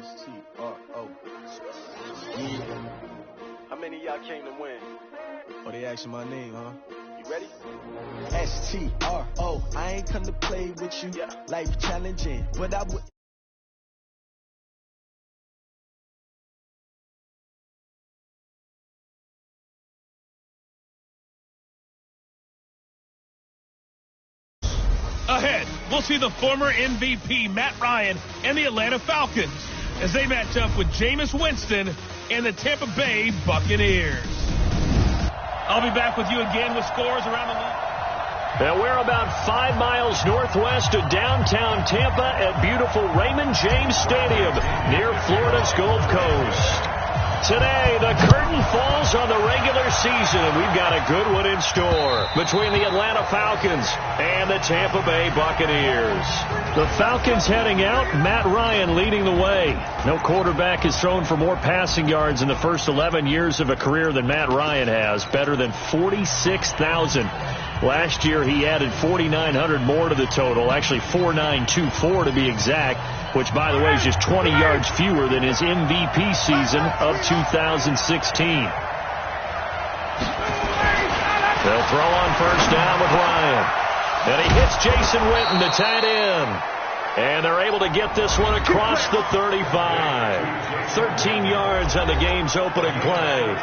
S-T-R-O. Yeah. How many of y'all came to win? Oh, they asking my name, huh? You ready? S-T-R-O. I ain't come to play with you. Yeah. Life challenging, but I would. Ahead, we'll see the former MVP Matt Ryan and the Atlanta Falcons as they match up with Jameis Winston and the Tampa Bay Buccaneers. I'll be back with you again with scores around the league. Now we're about 5 miles northwest of downtown Tampa at beautiful Raymond James Stadium near Florida's Gulf Coast. Today, the curtain falls on the regular season, and we've got a good one in store between the Atlanta Falcons and the Tampa Bay Buccaneers. The Falcons heading out, Matt Ryan leading the way. No quarterback has thrown for more passing yards in the first 11 years of a career than Matt Ryan has, better than 46,000. Last year, he added 4,900 more to the total, actually 4,924 to be exact, which, by the way, is just 20 yards fewer than his MVP season of 2016. They'll throw on first down with Ryan. And he hits Jason Witten, the tight end. And they're able to get this one across the 35. 13 yards on the game's opening play.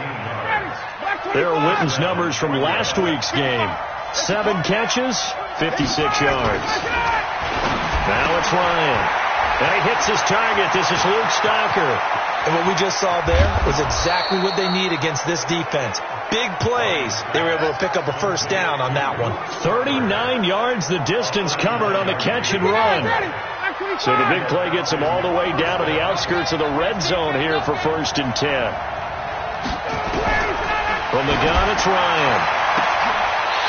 There are Witten's numbers from last week's game. 7 catches, 56 yards. Now it's Ryan. And he hits his target. This is Luke Stocker. And what we just saw there was exactly what they need against this defense. Big plays. They were able to pick up a first down on that one. 39 yards the distance covered on the catch and run. So the big play gets him all the way down to the outskirts of the red zone here for 1st and 10. From the gun, it's Ryan.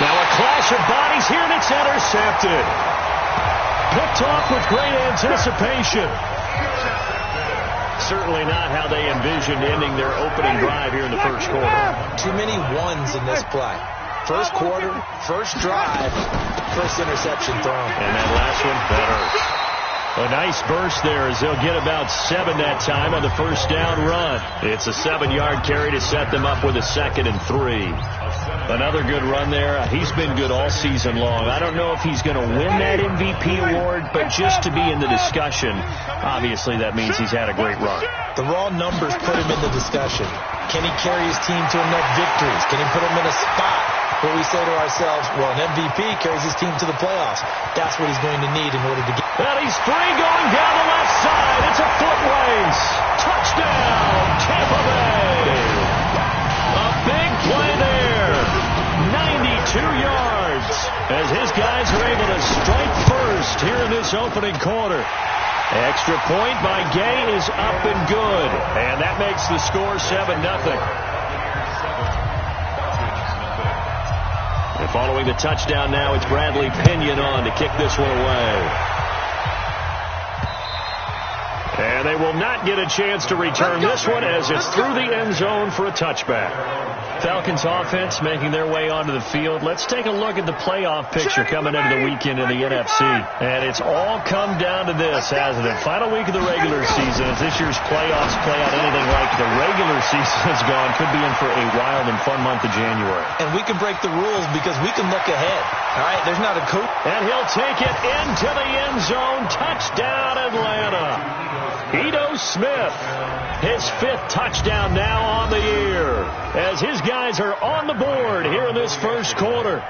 Now a clash of bodies here, and it's intercepted. Picked off with great anticipation. Certainly not how they envisioned ending their opening drive here in the first quarter. Too many ones in this play. First quarter, first drive, first interception thrown. And that last one, that hurts. A nice burst there as they'll get about 7 that time on the first down run. It's a 7-yard carry to set them up with a 2nd and 3. Another good run there. He's been good all season long. I don't know if he's going to win that MVP award, but just to be in the discussion, obviously that means he's had a great run. The raw numbers put him in the discussion. Can he carry his team to enough victories? Can he put him in a spot where we say to ourselves, well, an MVP carries his team to the playoffs. That's what he's going to need in order to get. And he's free going down the left side. It's a foot race. Touchdown, Tampa Bay. A big play there. 92 yards as his guys are able to strike first here in this opening quarter. Extra point by Gay is up and good. And that makes the score 7-0. And following the touchdown now, it's Bradley Pinion on to kick this one away. And they will not get a chance to return this one as it's through the end zone for a touchback. Falcons offense making their way onto the field. Let's take a look at the playoff picture coming into the weekend in the NFC. And it's all come down to this, hasn't it? Final week of the regular season. If this year's playoffs play out anything like the regular season has gone, could be in for a wild and fun month of January. And we can break the rules because we can look ahead. All right, there's not a coach. And he'll take it into the end zone. Touchdown, Atlanta. Ito Smith, his 5th touchdown now on the year, as his guys are on the board here in this first quarter.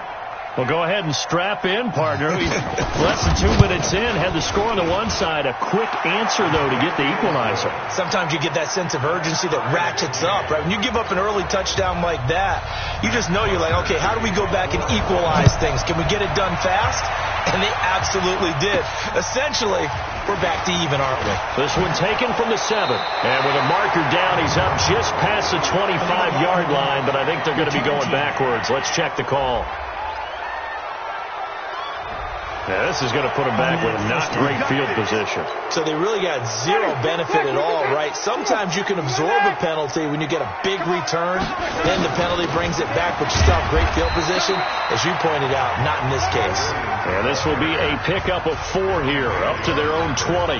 Well, go ahead and strap in, partner. Less than 2 minutes in, had the score on the one side. A quick answer, though, to get the equalizer. Sometimes you get that sense of urgency that ratchets up, right? When you give up an early touchdown like that, you just know you're like, okay, how do we go back and equalize things? Can we get it done fast? And they absolutely did. Essentially, we're back to even, aren't we? This one taken from the 7. And with a marker down, he's up just past the 25-yard line, but I think they're going to be going backwards. Let's check the call. Yeah, this is going to put them back with not great field position. So they really got zero benefit at all, right? Sometimes you can absorb a penalty when you get a big return. Then the penalty brings it back, but you still have great field position. As you pointed out, not in this case. And this will be a pickup of 4 here, up to their own 20.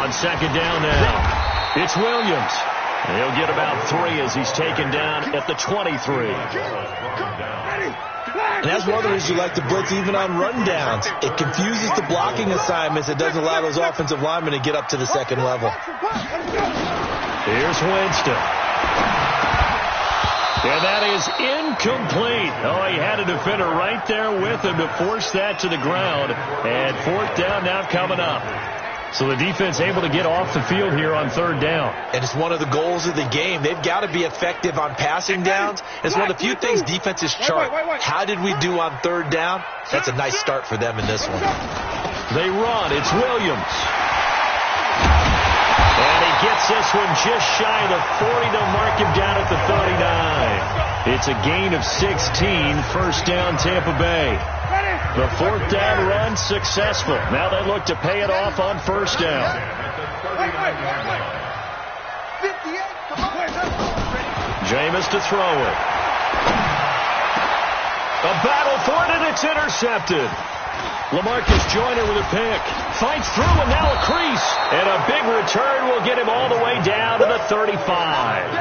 On second down now, it's Williams. And he'll get about 3 as he's taken down at the 23. And that's one of the reasons you like to blitz even on rundowns. It confuses the blocking assignments. It doesn't allow those offensive linemen to get up to the second level. Here's Winston. And that is incomplete. Oh, he had a defender right there with him to force that to the ground. And fourth down now coming up. So the defense able to get off the field here on third down. And it's one of the goals of the game. They've got to be effective on passing downs. It's one of the few things defenses chart. How did we do on third down? That's a nice start for them in this one. They run. It's Williams. And he gets this one just shy of the 40. They'll mark him down at the 39. It's a gain of 16. First down, Tampa Bay. The fourth down run successful. Now they look to pay it off on first down. Jameis to throw it. A battle for it, and it's intercepted. LaMarcus Joyner with a pick. Fights through, and now a crease. And a big return will get him all the way down to the 35.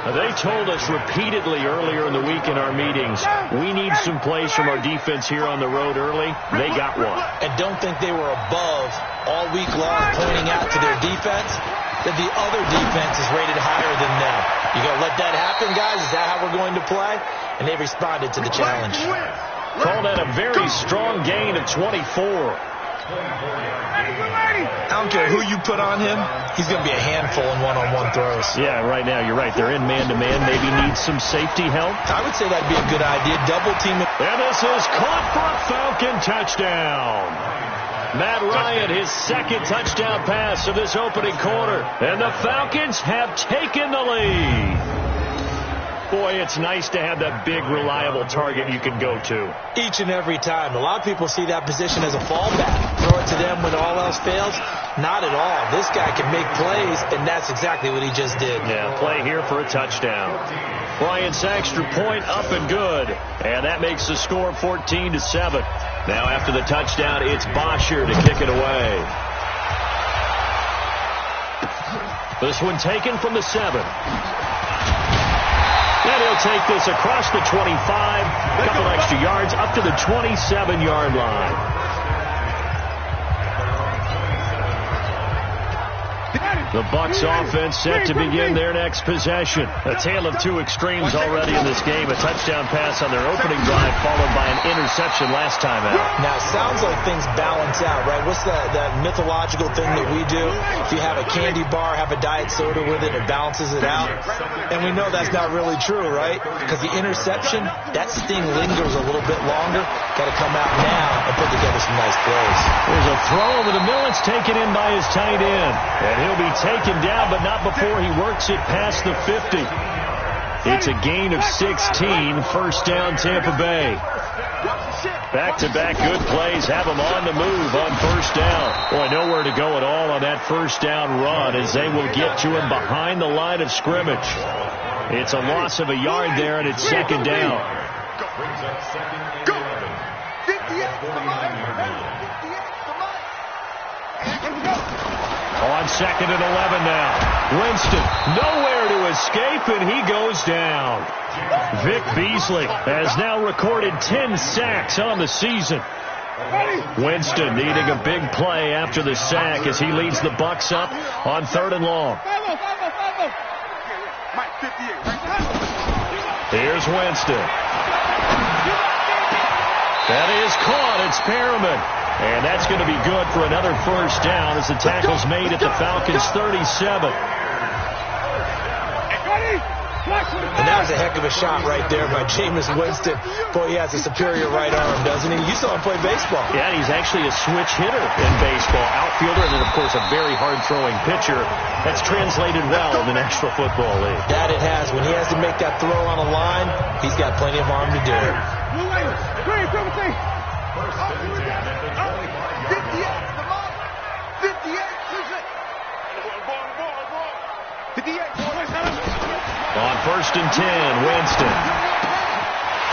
They told us repeatedly earlier in the week in our meetings, we need some plays from our defense here on the road early. They got one. And don't think they were above all week long pointing out to their defense that the other defense is rated higher than them. You got to let that happen, guys. Is that how we're going to play? And they responded to the challenge. Called that a very strong gain of 24. I don't care who you put on him. He's going to be a handful in one-on-one throws. Yeah, right now, you're right. They're in man-to-man. Maybe need some safety help. I would say that'd be a good idea. Double team it. And this is caught for a Falcon touchdown. Matt Ryan, his second touchdown pass of this opening quarter. And the Falcons have taken the lead. Boy, it's nice to have that big, reliable target you can go to. Each and every time. A lot of people see that position as a fallback. Throw it to them when all else fails. Not at all. This guy can make plays, and that's exactly what he just did. Yeah, play here for a touchdown. Brian Saxter point up and good. And that makes the score 14-7. Now after the touchdown, it's Bosher to kick it away. This one taken from the 7. And he'll take this across the 25, a couple extra yards, up to the 27-yard line. The Bucs offense set to begin their next possession. A tale of two extremes already in this game. A touchdown pass on their opening drive, followed by an interception last time out. Now, it sounds like things balance out, right? What's that mythological thing that we do? If you have a candy bar, have a diet soda with it, it balances it out. And we know that's not really true, right? Because the interception, that sting lingers a little bit longer. Got to come out now and put together some nice plays. There's a throw over the middle. It's taken in by his tight end. And he'll be taken down, but not before he works it past the 50. It's a gain of 16. First down, Tampa Bay. Back-to-back good plays have them on the move on first down. Boy, nowhere to go at all on that first down run as they will get to him behind the line of scrimmage. It's a loss of a yard there, and it's second down. Go. On second and 11 now. Winston nowhere to escape, and he goes down. Vic Beasley has now recorded 10 sacks on the season. Winston needing a big play after the sack as he leads the Bucs up on third and long. Here's Winston. That is caught. It's Perriman. And that's going to be good for another first down as the tackle's made at the Falcons' 37. And that was a heck of a shot right there by Jameis Winston. Boy, he has a superior right arm, doesn't he? You saw him play baseball. Yeah, he's actually a switch hitter in baseball. Outfielder and then, of course, a very hard-throwing pitcher. That's translated well in the National Football League. That it has. When he has to make that throw on a line, he's got plenty of arm to do it. On first and 10, Winston.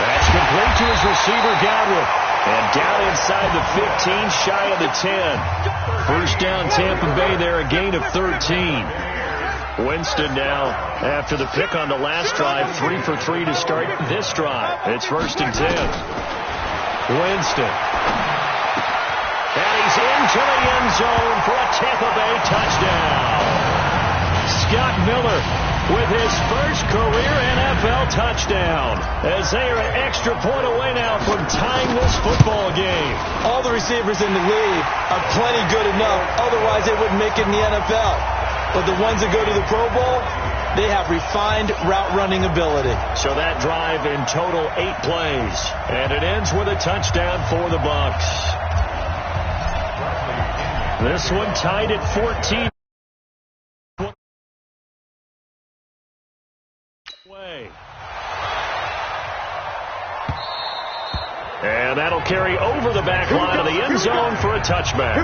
That's complete to his receiver, Godwin. And down inside the 15, shy of the 10. First down, Tampa Bay there, a gain of 13. Winston now, after the pick on the last drive, 3 for 3 to start this drive. It's 1st and 10. Winston. And he's into the end zone for a Tampa Bay touchdown. Scott Miller with his first career NFL touchdown, as they are an extra point away now from tying this football game. All the receivers in the league are plenty good enough, otherwise they wouldn't make it in the NFL. But the ones that go to the Pro Bowl, they have refined route running ability. So that drive in total 8 plays, and it ends with a touchdown for the Bucs. This one tied at 14. And that'll carry over the back line of the end zone for a touchback.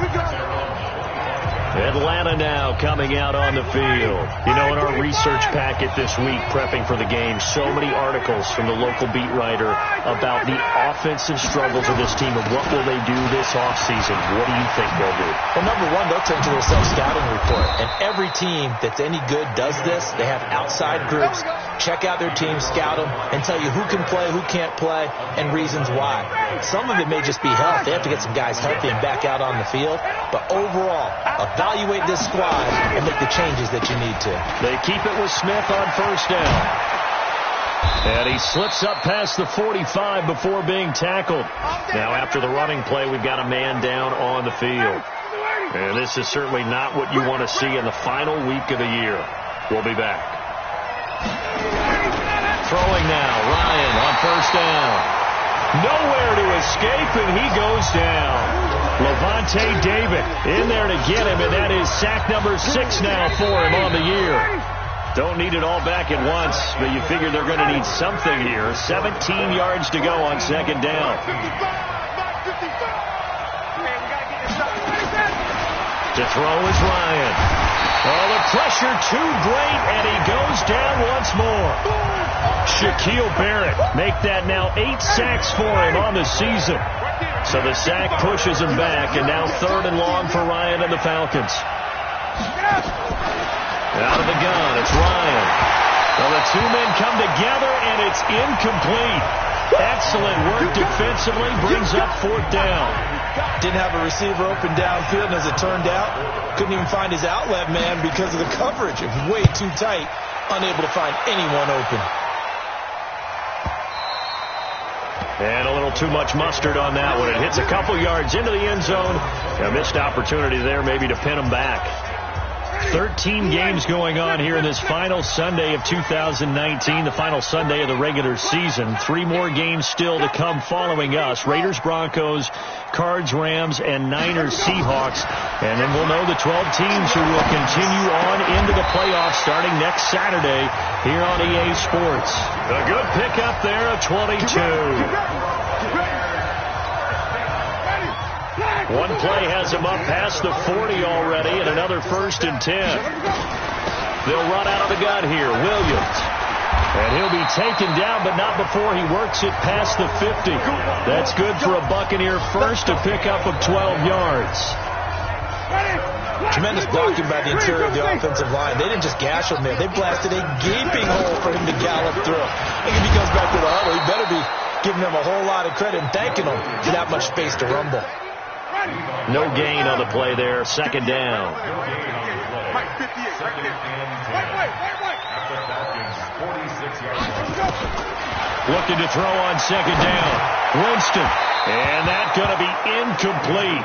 Atlanta now coming out on the field. You know, in our research packet this week, prepping for the game, so many articles from the local beat writer about the offensive struggles of this team and what will they do this offseason. What do you think they'll do? Well, number one, they'll take to their self-scouting report. And every team that's any good does this. They have outside groups. Check out their team, scout them, and tell you who can play, who can't play, and reasons why. Some of it may just be health. They have to get some guys healthy and back out on the field. But overall, evaluate this squad and make the changes that you need to. They keep it with Smith on first down. And he slips up past the 45 before being tackled. Now after the running play, we've got a man down on the field. And this is certainly not what you want to see in the final week of the year. We'll be back. Throwing now, Ryan on first down. Nowhere to escape, and he goes down. Levante David in there to get him, and that is sack number 6 now for him on the year. Don't need it all back at once, but you figure they're going to need something here. 17 yards to go on second down. To throw is Ryan. Oh, the pressure too great, and he goes down once more. Shaquille Barrett make that now 8 sacks for him on the season. So the sack pushes him back, and now 3rd and long for Ryan and the Falcons. Out of the gun, it's Ryan. Well, the two men come together, and it's incomplete. Excellent work defensively, brings up 4th down. Didn't have a receiver open downfield, and as it turned out, couldn't even find his outlet man because of the coverage. It was way too tight, unable to find anyone open. And a little too much mustard on that one. It hits a couple yards into the end zone. A missed opportunity there maybe to pin him back. 13 games going on here in this final Sunday of 2019, the final Sunday of the regular season. 3 more games still to come following us. Raiders, Broncos, Cards, Rams, and Niners, Seahawks. And then we'll know the 12 teams who will continue on into the playoffs starting next Saturday here on EA Sports. A good pickup there, a 22. One play has him up past the 40 already, and another 1st and 10. They'll run out of the gun here. Williams. And he'll be taken down, but not before he works it past the 50. That's good for a Buccaneer first, to pick up of 12 yards. Tremendous blocking by the interior of the offensive line. They didn't just gash him there. They blasted a gaping hole for him to gallop through. I think if he comes back to the huddle, he better be giving them a whole lot of credit and thanking them for that much space to rumble. No gain on the play there. 2nd down. Looking to throw on 2nd down. Winston. And that's going to be incomplete.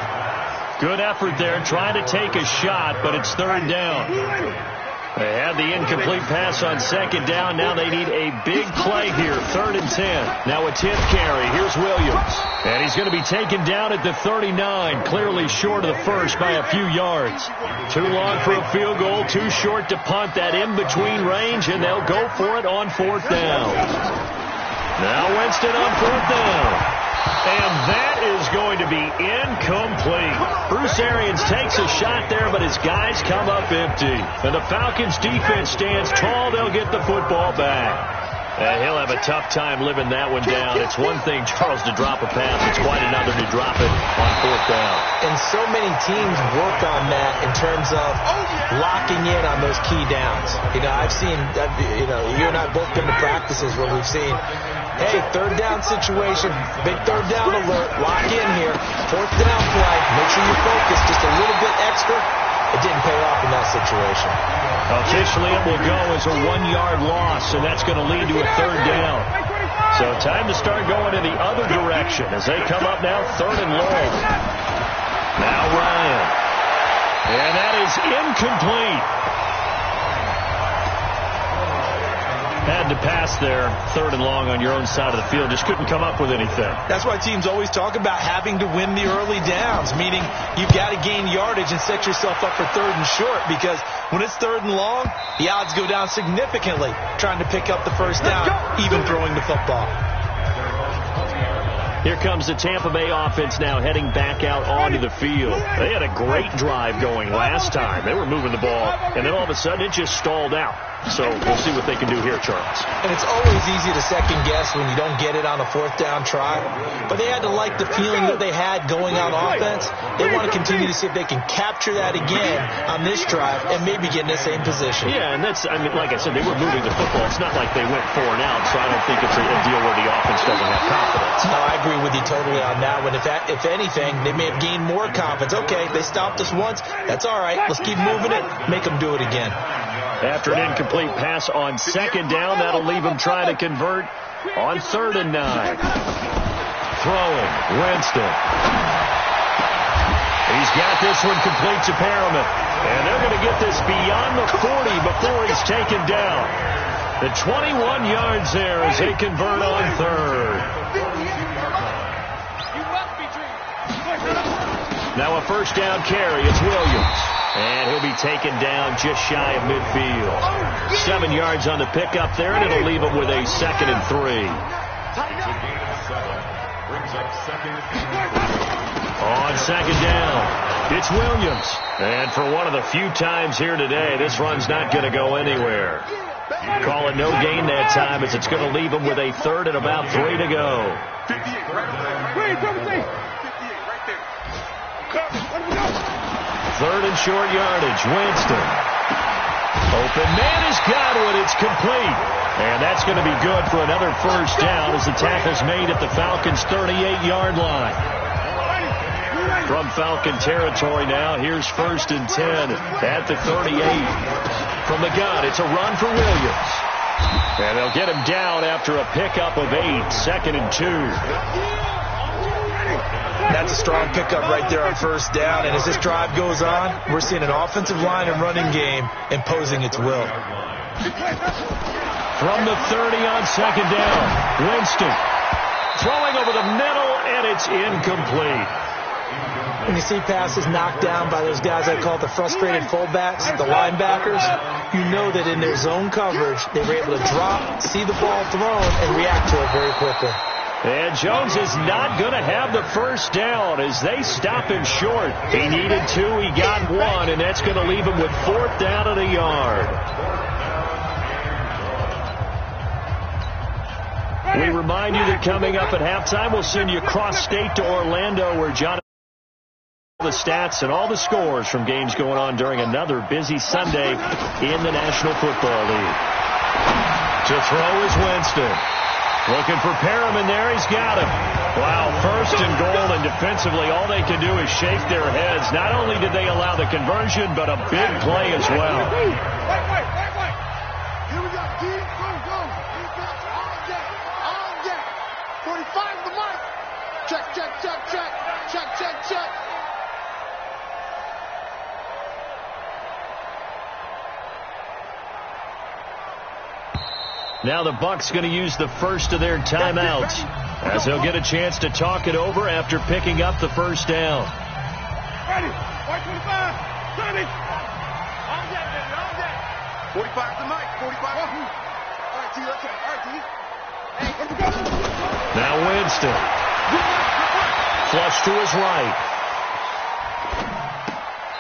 Good effort there, trying to take a shot, but it's 3rd down. They had the incomplete pass on 2nd down. Now they need a big play here. 3rd and 10. Now a 10th carry. Here's Williams. And he's going to be taken down at the 39. Clearly short of the first by a few yards. Too long for a field goal. Too short to punt. That in-between range, and they'll go for it on 4th down. Now Winston on 4th down. And that is going to be incomplete. Bruce Arians takes a shot there, but his guys come up empty. And the Falcons defense stands tall. They'll get the football back. He'll have a tough time living that one down. It's one thing, Charles, to drop a pass. It's quite another to drop it on 4th down. And so many teams work on that in terms of locking in on those key downs. I've seen, you and I have both been to practices where we've seen, hey, 3rd down situation, big 3rd down alert, lock in here, 4th down play, make sure you focus just a little bit extra. It didn't pay off in that situation. Officially, it will go as a 1-yard loss, and that's going to lead to a 3rd down. So time to start going in the other direction as they come up now 3rd and long. Now Ryan. And that is incomplete. Had to pass there, 3rd and long on your own side of the field. Just couldn't come up with anything. That's why teams always talk about having to win the early downs, meaning you've got to gain yardage and set yourself up for 3rd and short, because when it's 3rd and long, the odds go down significantly trying to pick up the 1st down, even throwing the football. Here comes the Tampa Bay offense now heading back out onto the field. They had a great drive going last time. They were moving the ball, and then all of a sudden it just stalled out. So we'll see what they can do here, Charles. And it's always easy to second guess when you don't get it on a 4th down try. But they had to like the feeling that they had going on offense. They want to continue to see if they can capture that again on this drive and maybe get in the same position. Yeah, and that's, like I said, they were moving the football. It's not like they went 4 and out, so I don't think it's a deal where the offense doesn't have confidence. No, I agree with you totally on that one. If anything, they may have gained more confidence. Okay, they stopped us once. That's all right. Let's keep moving it. Make them do it again. After an incomplete pass on 2nd down, that'll leave him trying to convert on 3rd and 9. Throwing, Winston. He's got this one complete to Perriman. And they're going to get this beyond the 40 before he's taken down. The 21 yards there as they convert on 3rd. Now a 1st down carry. It's Williams. And he'll be taken down just shy of midfield. 7 yards on the pickup there, and it'll leave him with a 2nd and 3. On 2nd down, it's Williams. And for one of the few times here today, this run's not going to go anywhere. Call it no gain that time, as it's going to leave him with a 3rd and about 3 to go. 3rd and short yardage. Winston. Open man has got it. It's complete. And that's going to be good for another 1st down as the tackle's made at the Falcons' 38-yard line. From Falcon territory now, here's 1st and 10 at the 38. From the gun, it's a run for Williams. And they'll get him down after a pickup of 8, 2nd and 2. That's a strong pickup right there on 1st down. And as this drive goes on, we're seeing an offensive line and running game imposing its will. From the 30 on 2nd down, Winston throwing over the middle, and it's incomplete. When you see passes knocked down by those guys I call the frustrated fullbacks, the linebackers, you know that in their zone coverage, they were able to drop, see the ball thrown, and react to it very quickly. And Jones is not going to have the 1st down as they stop him short. He needed 2, he got 1, and that's going to leave him with 4th down and a yard. We remind you that coming up at halftime, we'll send you across state to Orlando, where John the stats and all the scores from games going on during another busy Sunday in the National Football League. To throw is Winston. Looking for Perriman there. He's got him. Wow, 1st and goal, and defensively all they can do is shake their heads. Not only did they allow the conversion, but a big play as well. Here we go. Go. On deck. 45 the mark. Check. Now the Bucs going to use the first of their timeouts as they'll get a chance to talk it over after picking up the 1st down. Ready. White 25. 30. On deck, baby. On deck. 45 to Mike. 45. All right, T. Let's go. All right, T. Hey, let's go. Now Winston. Flush to his right.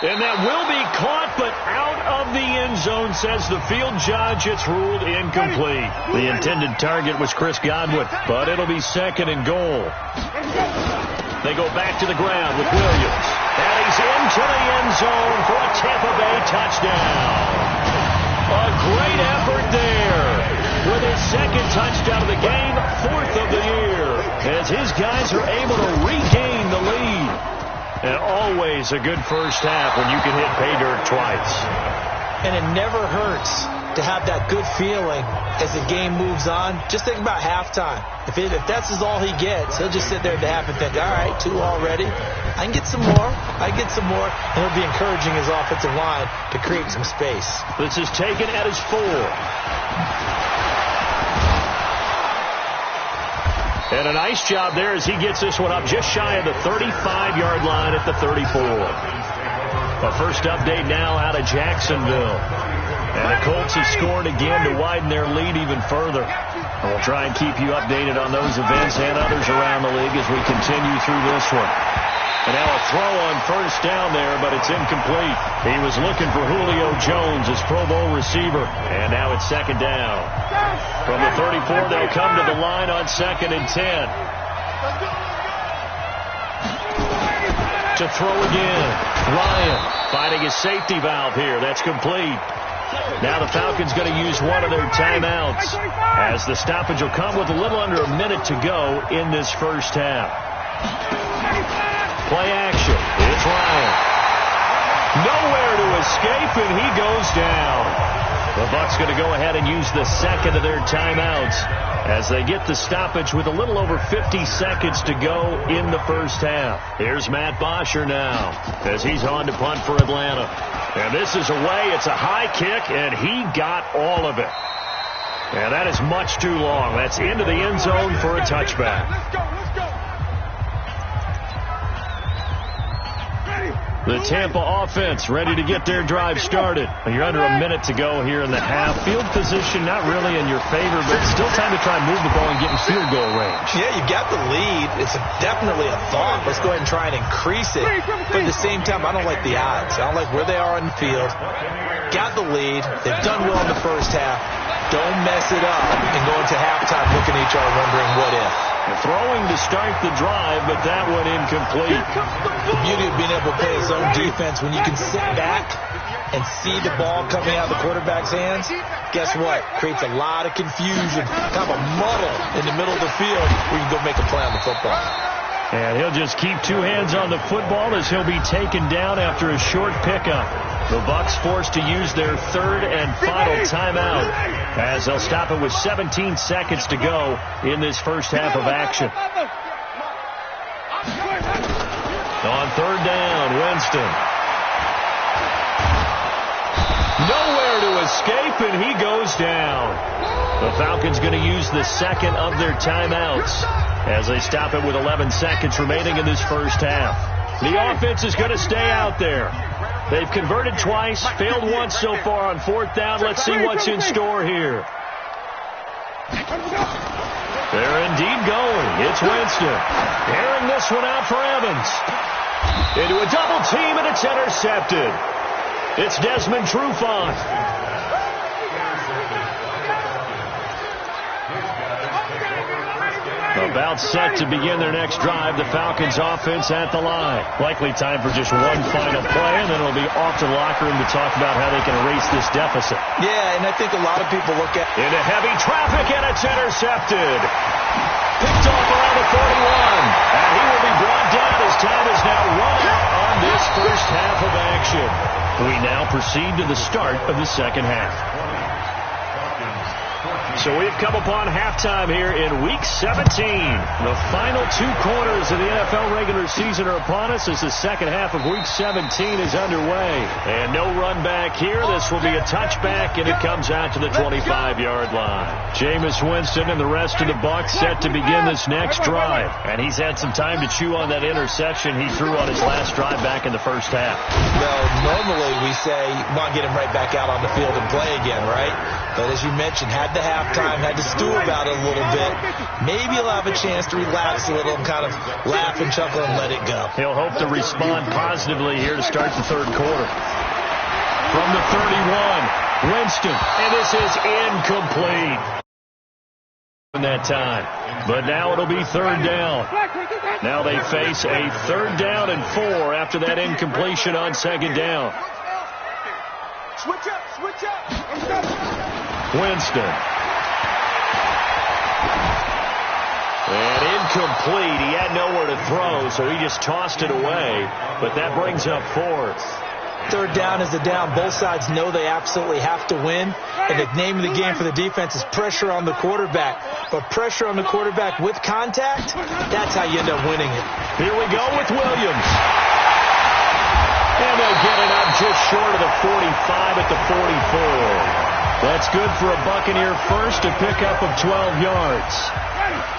And that will be caught, but out of the end zone, says the field judge. It's ruled incomplete. The intended target was Chris Godwin, but it'll be second and goal. They go back to the ground with Williams. And he's into the end zone for a Tampa Bay touchdown. A great effort there. With his second touchdown of the game, fourth of the year, as his guys are able to regain the lead. And always a good first half when you can hit pay dirt twice. And it never hurts to have that good feeling as the game moves on. Just think about halftime. If that's all he gets, he'll just sit there at the half and think, all right, 2 already. I can get some more. And he'll be encouraging his offensive line to create some space. This is taken at his 4. And a nice job there as he gets this one up just shy of the 35-yard line at the 34. A first update now out of Jacksonville. And the Colts have scored again to widen their lead even further. And we'll try and keep you updated on those events and others around the league as we continue through this one. And now a throw on first down there, but it's incomplete. He was looking for Julio Jones, his Pro Bowl receiver. And now it's second down. From the 34, they'll come to the line on 2nd and 10. To throw again. Ryan finding his safety valve here. That's complete. Now the Falcons going to use one of their timeouts as the stoppage will come with a little under a minute to go in this first half. Play action. It's Ryan. Nowhere to escape, and he goes down. The Bucs going to go ahead and use the second of their timeouts as they get the stoppage with a little over 50 seconds to go in the first half. Here's Matt Bosher now as he's on to punt for Atlanta. And this is away. It's a high kick, and he got all of it. And that is much too long. That's into the end zone for a touchback. Let's go. The Tampa offense ready to get their drive started. You're under a minute to go here in the half. Field position not really in your favor, but still time to try and move the ball and get in field goal range. Yeah, you got the lead. It's definitely a thought. Let's go ahead and try and increase it. But at the same time, I don't like the odds. I don't like where they are on the field. Got the lead. They've done well in the first half. Don't mess it up and go into halftime looking at each other wondering what if. Throwing to start the drive, but that one incomplete. The beauty of being able to play his own defense when you can sit back and see the ball coming out of the quarterback's hands, guess what? Creates a lot of confusion, kind of a muddle in the middle of the field where you can go make a play on the football. And he'll just keep 2 hands on the football as he'll be taken down after a short pickup. The Bucs forced to use their 3rd and final timeout as they'll stop it with 17 seconds to go in this first half of action. On 3rd down, Winston. Nowhere to escape, and he goes down. The Falcons going to use the second of their timeouts as they stop it with 11 seconds remaining in this first half. The offense is going to stay out there. They've converted twice, failed once so far on 4th down. Let's see what's in store here. They're indeed going. It's Winston. Airing this one out for Evans. Into a double team, and it's intercepted. It's Desmond Trufant. About set to begin their next drive. The Falcons offense at the line. Likely time for just one final play, and then it'll be off to the locker room to talk about how they can erase this deficit. Yeah, and I think a lot of people look at... Into heavy traffic, and it's intercepted. Picked off around the 41. And he will be brought down as time is now run out on this first half of action. We now proceed to the start of the second half. So we've come upon halftime here in Week 17. The final 2 quarters of the NFL regular season are upon us as the second half of Week 17 is underway. And no run back here. This will be a touchback, and it comes out to the 25-yard line. Jameis Winston and the rest of the Bucs set to begin this next drive. And he's had some time to chew on that interception he threw on his last drive back in the first half. Well, normally we say, want to get him right back out on the field and play again, right? But as you mentioned, had the halftime, had to stew about it a little bit. Maybe he'll have a chance to relax a little and kind of laugh and chuckle and let it go. He'll hope to respond positively here to start the third quarter. From the 31, Winston, and this is incomplete that time. But now it'll be third down. Now they face a 3rd down and 4 after that incompletion on 2nd down. Switch up. Winston. And incomplete. He had nowhere to throw, so he just tossed it away. But that brings up 4th. 3rd down is a down. Both sides know they absolutely have to win. And the name of the game for the defense is pressure on the quarterback. But pressure on the quarterback with contact, that's how you end up winning it. Here we go with Williams. And they'll get it up just short of the 45 at the 44. That's good for a Buccaneer first, a pickup of 12 yards.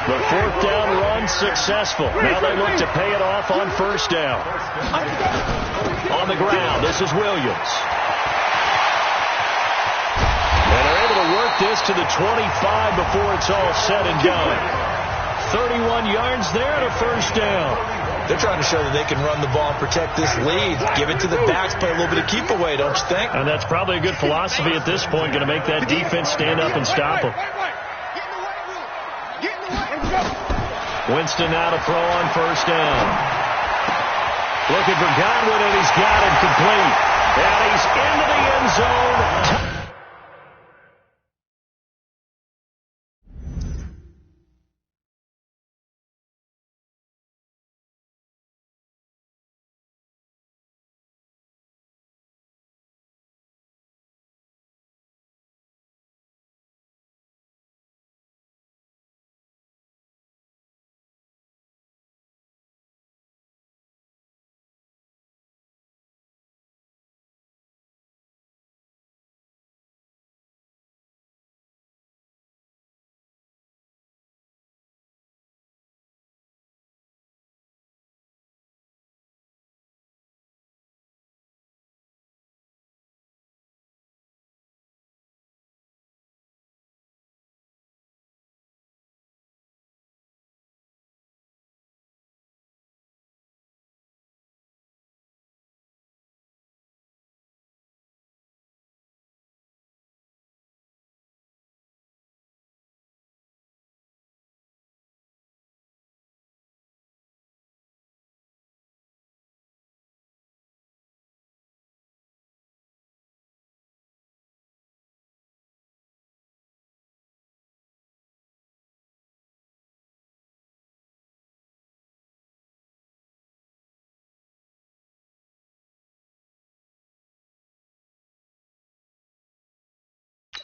The 4th down run successful. Now they look to pay it off on 1st down. On the ground, this is Williams. And they're able to work this to the 25 before it's all said and done. 31 yards there and a 1st down. They're trying to show that they can run the ball and protect this lead. Give it to the backs, play a little bit of keep away, don't you think? And that's probably a good philosophy at this point, going to make that defense stand up and stop them. Winston now to throw on 1st down. Looking for Godwin, and he's got it complete. And he's into the end zone.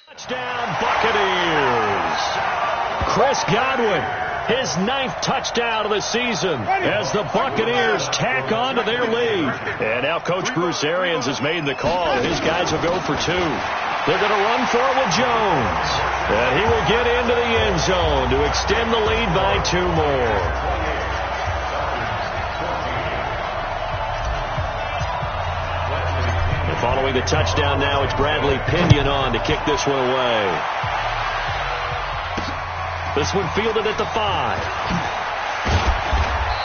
Touchdown, Buccaneers. Chris Godwin, his 9th touchdown of the season as the Buccaneers tack on to their lead. And now Coach Bruce Arians has made the call. His guys will go for 2. They're going to run for it with Jones. And he will get into the end zone to extend the lead by 2 more. Following the touchdown now, it's Bradley Pinion on to kick this one away. This one fielded at the 5.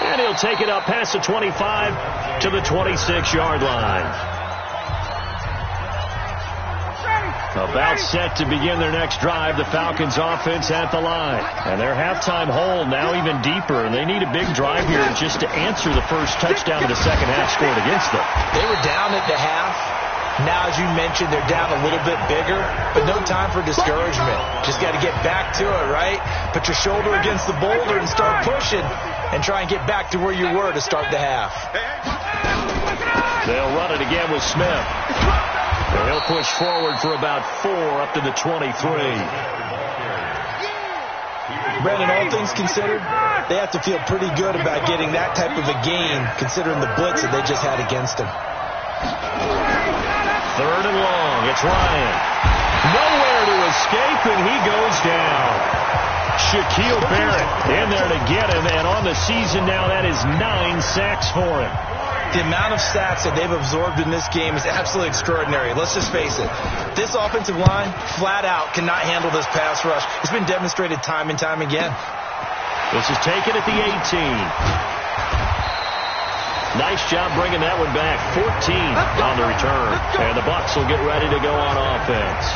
And he'll take it up past the 25 to the 26-yard line. About set to begin their next drive, the Falcons offense at the line. And their halftime hole now even deeper, and they need a big drive here just to answer the first touchdown of the second half scored against them. They were down at the half. Now, as you mentioned, they're down a little bit bigger, but no time for discouragement. Just got to get back to it, right? Put your shoulder against the boulder and start pushing and try and get back to where you were to start the half. They'll run it again with Smith. And he'll push forward for about 4 up to the 23. Brandon, all things considered, they have to feel pretty good about getting that type of a gain considering the blitz that they just had against them. 3rd and long. It's Ryan. Nowhere to escape, and he goes down. Shaquille Barrett in there to get him, and on the season now, that is 9 sacks for him. The amount of sacks that they've absorbed in this game is absolutely extraordinary. Let's just face it. This offensive line, flat out, cannot handle this pass rush. It's been demonstrated time and time again. This is taken at the 18. Nice job bringing that one back. 14 on the return. And the Bucs will get ready to go on offense.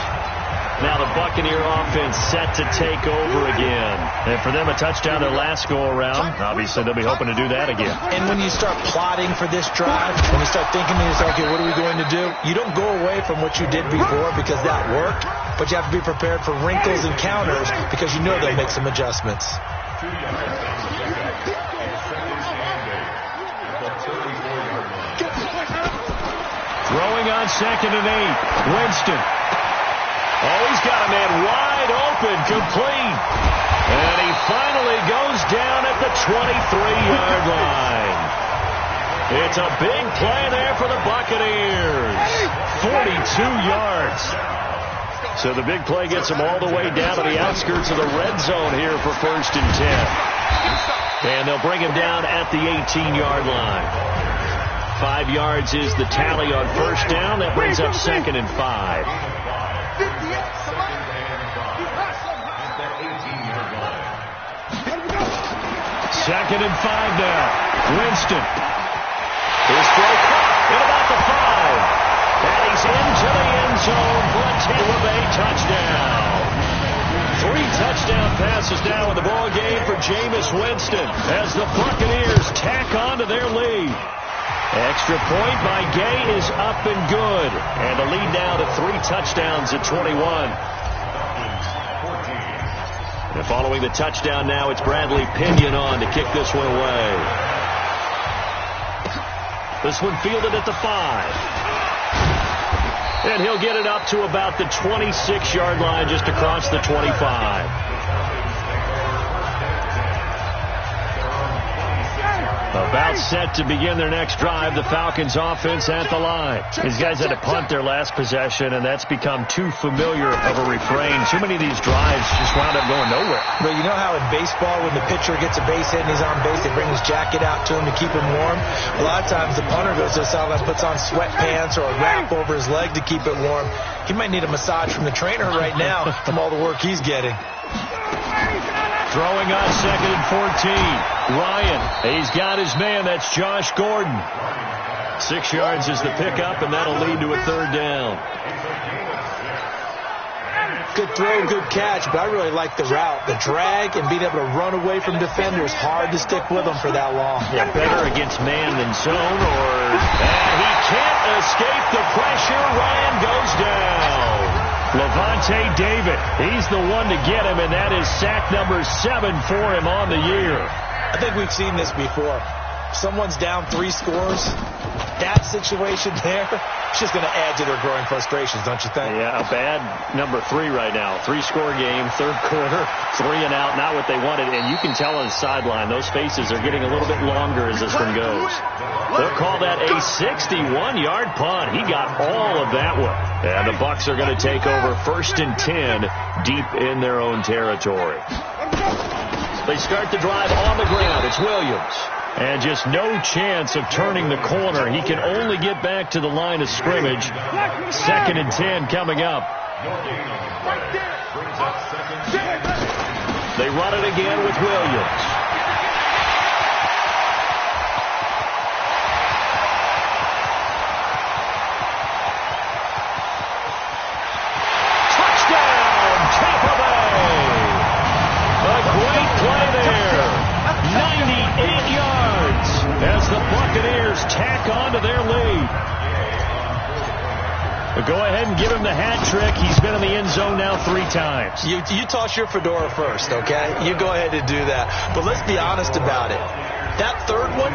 Now the Buccaneer offense set to take over again. And for them, a touchdown their last go-around. Obviously, they'll be hoping to do that again. And when you start plotting for this drive, when you start thinking to yourself, okay, what are we going to do? You don't go away from what you did before because that worked, but you have to be prepared for wrinkles and counters because you know they'll make some adjustments. Throwing on 2nd and 8. Winston. Oh, he's got a man wide open, complete. And he finally goes down at the 23-yard line. It's a big play there for the Buccaneers. 42 yards. So the big play gets them all the way down to the outskirts of the red zone here for 1st and 10. And they'll bring him down at the 18-yard line. 5 yards is the tally on 1st down. That brings up 2nd and 5. 2nd and 5 now. Winston. His throw caught at about the 5. And he's into the end zone for a Tampa Bay touchdown. 3 touchdown passes now in the ball game for Jameis Winston as the Buccaneers tack on to their lead. Extra point by Gay is up and good. And the lead now to 3 touchdowns at 21. And following the touchdown now, it's Bradley Pinion on to kick this one away. This one fielded at the 5. And he'll get it up to about the 26-yard line just across the 25. About set to begin their next drive, the Falcons offense at the line. These guys had to punt their last possession, and that's become too familiar of a refrain. Too many of these drives just wound up going nowhere. But you know how in baseball, when the pitcher gets a base hit and he's on base, they bring his jacket out to him to keep him warm? A lot of times the punter goes to the sideline, puts on sweatpants or a wrap over his leg to keep it warm. He might need a massage from the trainer right now from all the work he's getting. Throwing on 2nd and 14. Ryan, he's got his man. That's Josh Gordon. 6 yards is the pickup, and that'll lead to a 3rd down. Good throw, good catch, but I really like the route. The drag and being able to run away from defenders, hard to stick with them for that long. Yeah, better against man than zone, and he can't escape the pressure. Ryan goes down. Levante David, he's the one to get him, and that is sack number 7 for him on the year. I think we've seen this before. Someone's down 3 scores. That situation there, it's just going to add to their growing frustrations, don't you think? Yeah, a bad number 3 right now. 3-score game, 3rd quarter, 3 and out, not what they wanted. And you can tell on the sideline, those faces are getting a little bit longer as this one goes. They'll call that a 61-yard punt. He got all of that one. And the Bucs are going to take over 1st and 10 deep in their own territory. They start the drive on the ground. It's Williams. And just no chance of turning the corner. He can only get back to the line of scrimmage. 2nd and 10 coming up. They run it again with Williams. Touchdown, Tampa Bay. A great play there. 98 yards as the Buccaneers tack on to their lead. But go ahead and give him the hat trick. He's been in the end zone now 3 times. You toss your fedora first, okay? You go ahead and do that. But let's be honest about it. That 3rd one,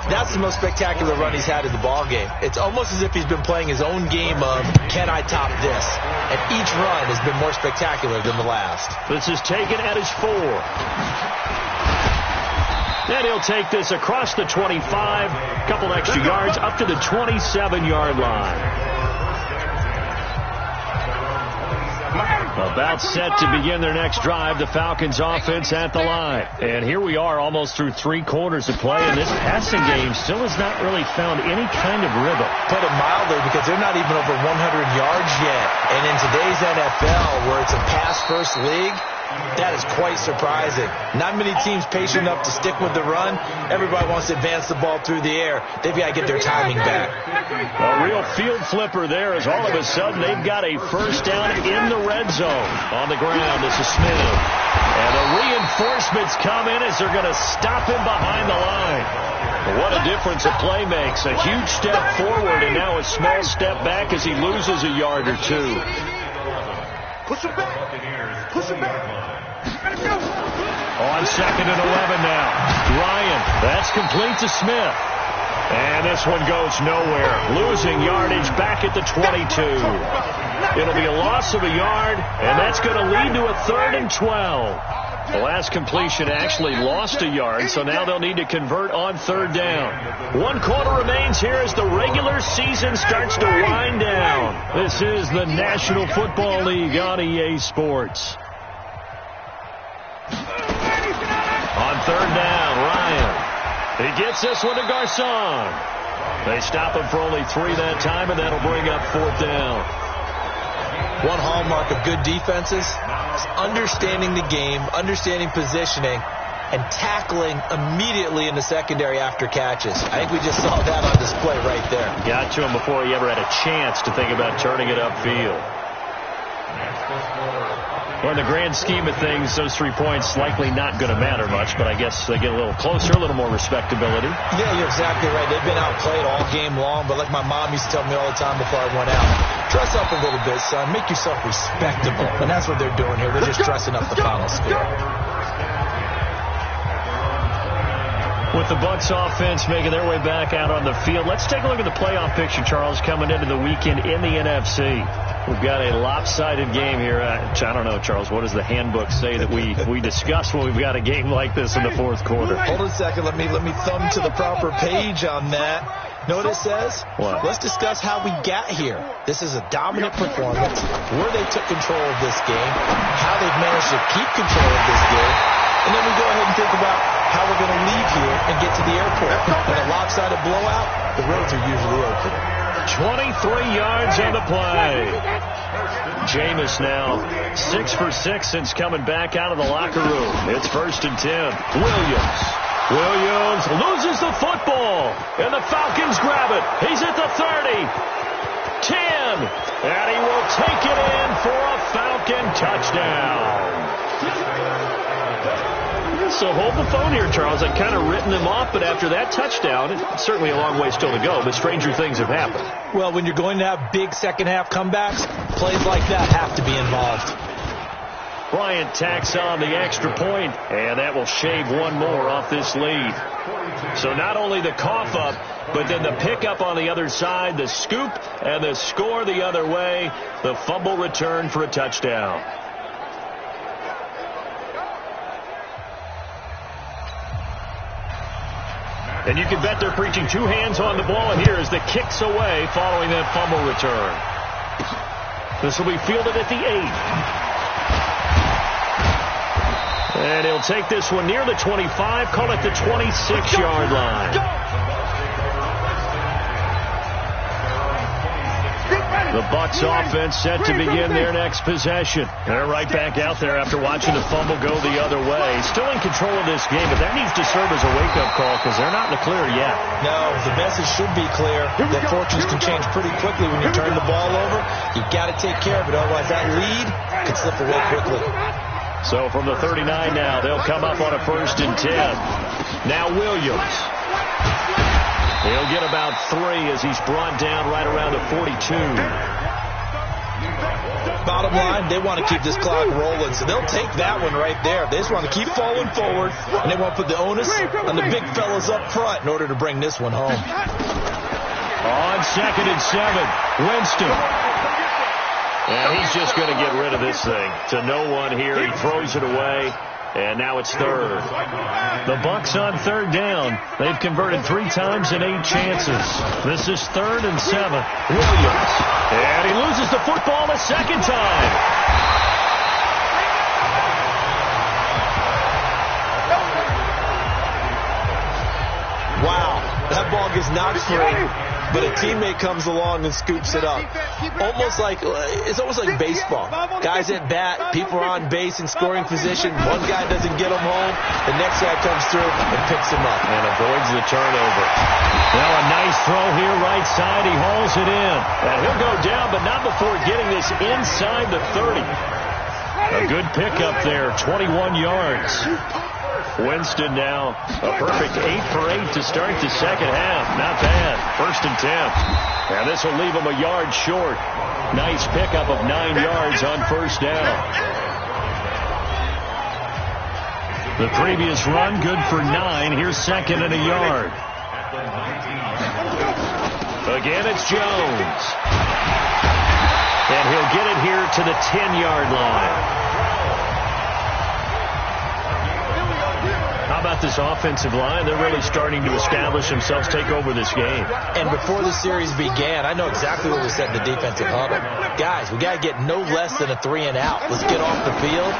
that's the most spectacular run he's had in the ball game. It's almost as if he's been playing his own game of, can I top this? And each run has been more spectacular than the last. This is taken at his 4. And he'll take this across the 25, a couple extra yards, up to the 27-yard line. About set to begin their next drive, the Falcons offense at the line. And here we are almost through 3 quarters of play, and this passing game still has not really found any kind of rhythm. Put it mildly, because they're not even over 100 yards yet. And in today's NFL, where it's a pass-first league, That is quite surprising. Not many teams patient enough to stick with the run. Everybody wants to advance the ball through the air. They've got to get their timing back. A real field flipper there as all of a sudden they've got a first down in the red zone. On the ground, this is Smith. And the reinforcements come in as they're going to stop him behind the line. What a difference a play makes. A huge step forward and now a small step back as he loses a yard or two. Push him back. Push him back. On 2nd and 11 now. Ryan, that's complete to Smith. And this one goes nowhere. Losing yardage back at the 22. It'll be a loss of a yard, and that's going to lead to a 3rd and 12. The last completion actually lost a yard, so now they'll need to convert on 3rd down. 1 quarter remains here as the regular season starts to wind down. This is the National Football League on EA Sports. On 3rd down, Ryan. He gets this one to Garcon. They stop him for only 3 that time, and that'll bring up 4th down. One hallmark of good defenses is understanding the game, understanding positioning, and tackling immediately in the secondary after catches. I think we just saw that on display right there. Got to him before he ever had a chance to think about turning it upfield. Well, in the grand scheme of things, those 3 points likely not going to matter much, but I guess they get a little closer, a little more respectability. Yeah, you're exactly right. They've been outplayed all game long, but like my mom used to tell me all the time before I went out, dress up a little bit, son. Make yourself respectable. And that's what they're doing here. They're just dressing up the final score. With the Bucs offense making their way back out on the field, let's take a look at the playoff picture, Charles, coming into the weekend in the NFC. We've got a lopsided game here. I don't know, Charles, what does the handbook say that we discuss when we've got a game like this in the 4th quarter? Hold on a second. Let me thumb to the proper page on that. Know what it says? What? Let's discuss how we got here. This is a dominant performance, where they took control of this game, how they've managed to keep control of this game, and then we go ahead and think about how we're going to leave here and get to the airport. In a lopsided blowout, the roads are usually open. 23 yards on the play. Jameis now 6 for 6 since coming back out of the locker room. It's 1st and 10. Williams loses the football, and the Falcons grab it. He's at the 30, 10, and he will take it in for a Falcon touchdown. So hold the phone here, Charles. I'd kind of written them off, but after that touchdown, it's certainly a long way still to go, but stranger things have happened. Well, when you're going to have big second-half comebacks, plays like that have to be involved. Bryant tacks on the extra point, and that will shave one more off this lead. So not only the cough up, but then the pickup on the other side, the scoop, and the score the other way, the fumble return for a touchdown. And you can bet they're preaching 2 hands on the ball, and here is the kicks away following that fumble return. This will be fielded at the 8. And he'll take this one near the 25, call it the 26-yard line. The Bucs offense set to begin their next possession. They're right back out there after watching the fumble go the other way. Still in control of this game, but that needs to serve as a wake-up call because they're not in the clear yet. No, the message should be clear that fortunes can change pretty quickly when you turn the ball over. You've got to take care of it, otherwise that lead can slip away quickly. So from the 39 now, they'll come up on a 1st and 10. Now Williams. He'll get about 3 as he's brought down right around the 42. Bottom line, they want to keep this clock rolling, so they'll take that one right there. They just want to keep falling forward, and they want to put the onus on the big fellas up front in order to bring this one home. On 2nd and 7, Winston. And he's just going to get rid of this thing. To no one here. He throws it away. And now it's 3rd. The Bucs on 3rd down. They've converted 3 times in 8 chances. This is 3rd and 7. Williams. And he loses the football a second time. Wow. That ball gets knocked free. but a teammate comes along and scoops it up. It's almost like baseball. Guys at bat, people are on base in scoring position. One guy doesn't get them home. The next guy comes through and picks him up. And avoids the turnover. Now a nice throw here, right side. He hauls it in. And he'll go down, but not before getting this inside the 30. A good pickup there, 21 yards. Winston now a perfect 8 for 8 to start the second half. Not bad. 1st and 10. And this will leave him a yard short. Nice pickup of 9 yards on 1st down. The previous run, good for 9. Here's 2nd and a yard. Again, it's Jones. And he'll get it here to the 10-yard line. How about this offensive line? They're really starting to establish themselves, take over this game. And before the series began, I know exactly what we said in the defensive huddle. Guys, we got to get no less than a 3-and-out. Let's get off the field.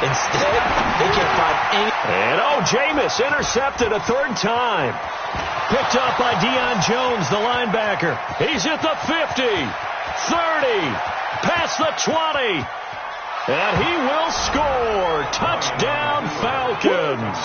Instead, they can't find any. And, Jameis intercepted a 3rd time. Picked up by Deion Jones, the linebacker. He's at the 50, 30, past the 20. And he will score. Touchdown, Falcons.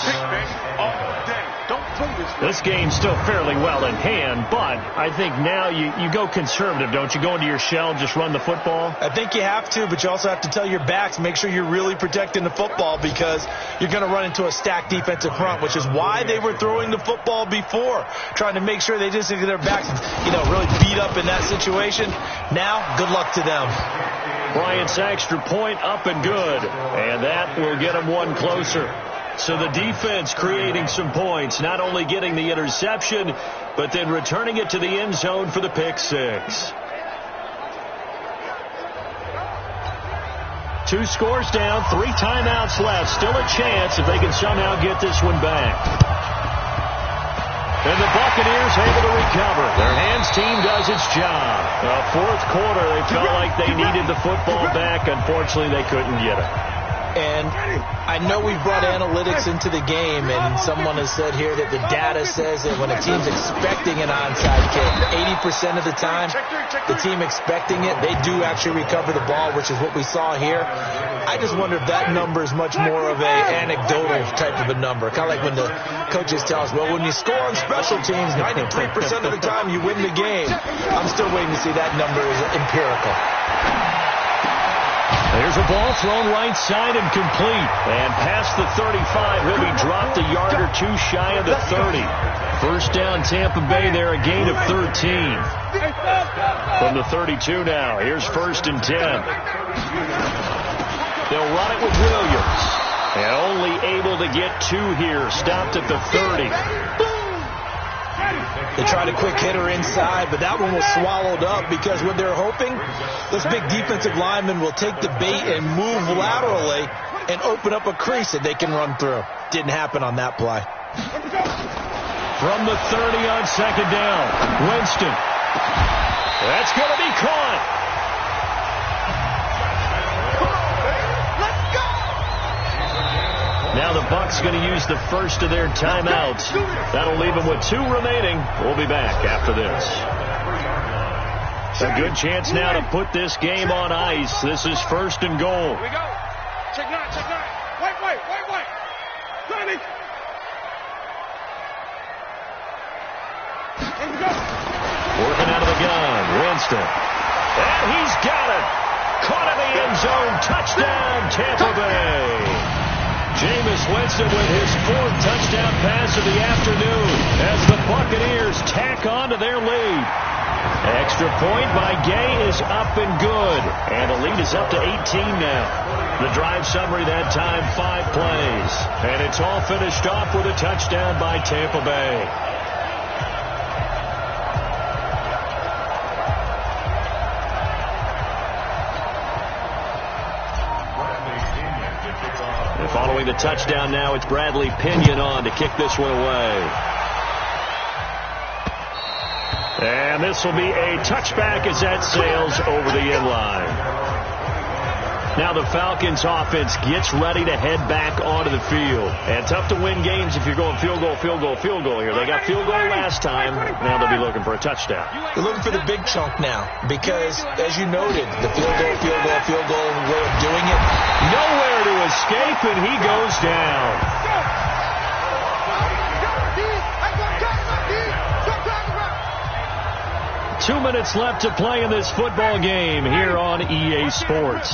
This game's still fairly well in hand, but I think now you go conservative, don't you? Go into your shell, just run the football? I think you have to, but you also have to tell your backs, make sure you're really protecting the football because you're going to run into a stacked defensive front, which is why they were throwing the football before, trying to make sure they just get their backs, really beat up in that situation. Now, good luck to them. Bryant's extra point up and good, and that will get them one closer. So the defense creating some points, not only getting the interception, but then returning it to the end zone for the pick six. 2 scores down, 3 timeouts left. Still a chance if they can somehow get this one back. And the Buccaneers able to recover. Their hands team does its job. 4th quarter, they felt like they needed the football back. Unfortunately, they couldn't get it. And I know we've brought analytics into the game, and someone has said here that the data says that when a team's expecting an onside kick, 80% of the time, the team expecting it, they do actually recover the ball, which is what we saw here. I just wonder if that number is much more of a anecdotal type of a number. Kind of like when the coaches tell us, well, when you score on special teams, 93% of the time you win the game. I'm still waiting to see that number is empirical. There's a ball thrown right side and complete. And past the 35, he'll be dropped a yard or 2 shy of the 30. 1st down, Tampa Bay there, a gain of 13. From the 32 now, here's 1st and 10. They'll run it with Williams. And only able to get 2 here, stopped at the 30. They tried a quick hitter inside, but that one was swallowed up because what they're hoping, those big defensive linemen will take the bait and move laterally and open up a crease that they can run through. Didn't happen on that play. From the 30 on 2nd down, Winston. That's going to be caught. Now the Bucs going to use the first of their timeouts. That'll leave them with 2 remaining. We'll be back after this. A good chance now to put this game on ice. This is 1st and goal. Here we go. Check 9, check 9. Wait. 90. Here we go. Working out of the gun, Winston. And he's got it. Caught in the end zone. Touchdown, Tampa Bay. Jameis Winston with his 4th touchdown pass of the afternoon as the Buccaneers tack on to their lead. Extra point by Gay is up and good. And the lead is up to 18 now. The drive summary that time, 5 plays. And it's all finished off with a touchdown by Tampa Bay. Following the touchdown now, it's Bradley Pinion on to kick this one away. And this will be a touchback as that sails over the end line. Now the Falcons offense gets ready to head back onto the field. And tough to win games if you're going field goal, field goal, field goal here. They got field goal last time. Now they'll be looking for a touchdown. They're looking for the big chunk now because, as you noted, the field goal way of doing it. Nowhere to escape, and he goes down. 2 minutes left to play in this football game here on EA Sports.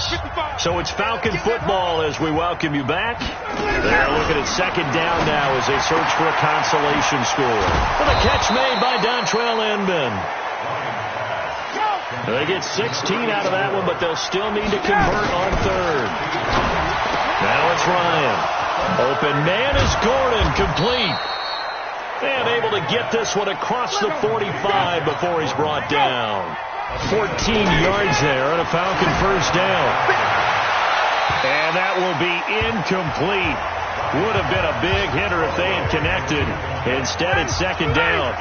So it's Falcon football as we welcome you back. They're looking at second down now as they search for a consolation score. With a catch made by Dontrell Inman. They get 16 out of that one, but they'll still need to convert on third. Now it's Ryan. Open man is Gordon, complete. And able to get this one across the 45 before he's brought down. 14 yards there on a Falcon first down. And that will be incomplete. Would have been a big hitter if they had connected. Instead, it's second down.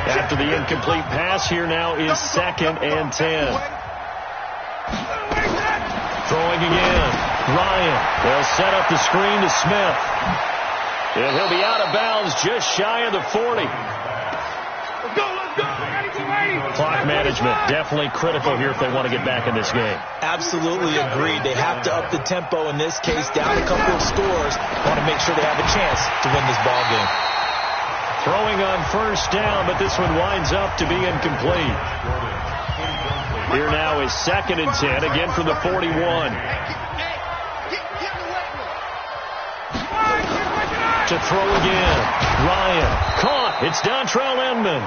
After the incomplete pass, here now is 2nd and 10. Throwing again. Ryan. They'll set up the screen to Smith. And he'll be out of bounds just shy of the 40. Clock management definitely critical here if they want to get back in this game. Absolutely agreed. They have to up the tempo in this case, down a couple of scores. Want to make sure they have a chance to win this ball game. Throwing on first down, but this one winds up to be incomplete. Here now is 2nd and 10, again from the 41. To throw again. Ryan caught. It's Dontrell Inman.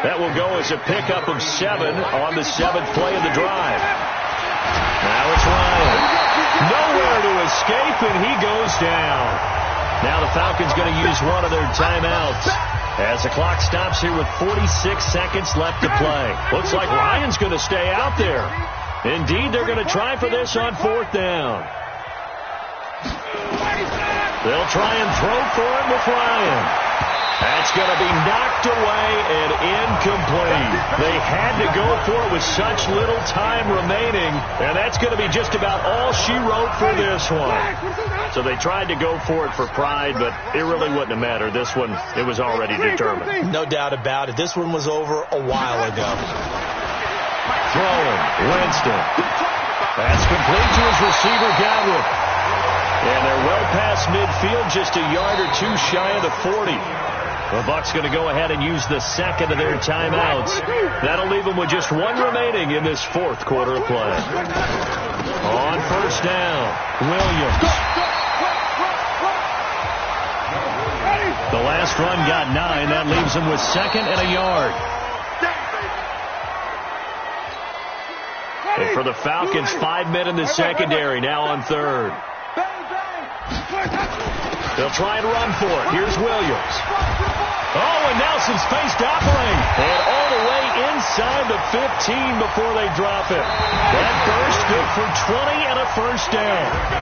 That will go as a pickup of 7 on the 7th play of the drive. Now it's Ryan. Nowhere to escape, and he goes down. Now the Falcons going to use one of their timeouts as the clock stops here with 46 seconds left to play. Looks like Ryan's going to stay out there. Indeed, they're going to try for this on 4th down. They'll try and throw for it with Ryan. That's going to be knocked away and incomplete. They had to go for it with such little time remaining, and that's going to be just about all she wrote for this one. So they tried to go for it for pride, but it really wouldn't have mattered. This one, it was already determined. No doubt about it. This one was over a while ago. Throwing, Winston. That's complete to his receiver, Godwin. And they're well past midfield, just a yard or 2 shy of the 40. The Bucs going to go ahead and use the 2nd of their timeouts. That'll leave them with just 1 remaining in this 4th quarter of play. On first down, Williams. The last run got 9. That leaves them with 2nd and a yard. And for the Falcons, 5 men in the secondary, now on third. They'll try and run for it. Here's Williams. Oh, and Nelson's face to operate. And all the way inside the 15 before they drop it. That burst good for 20 and a first down.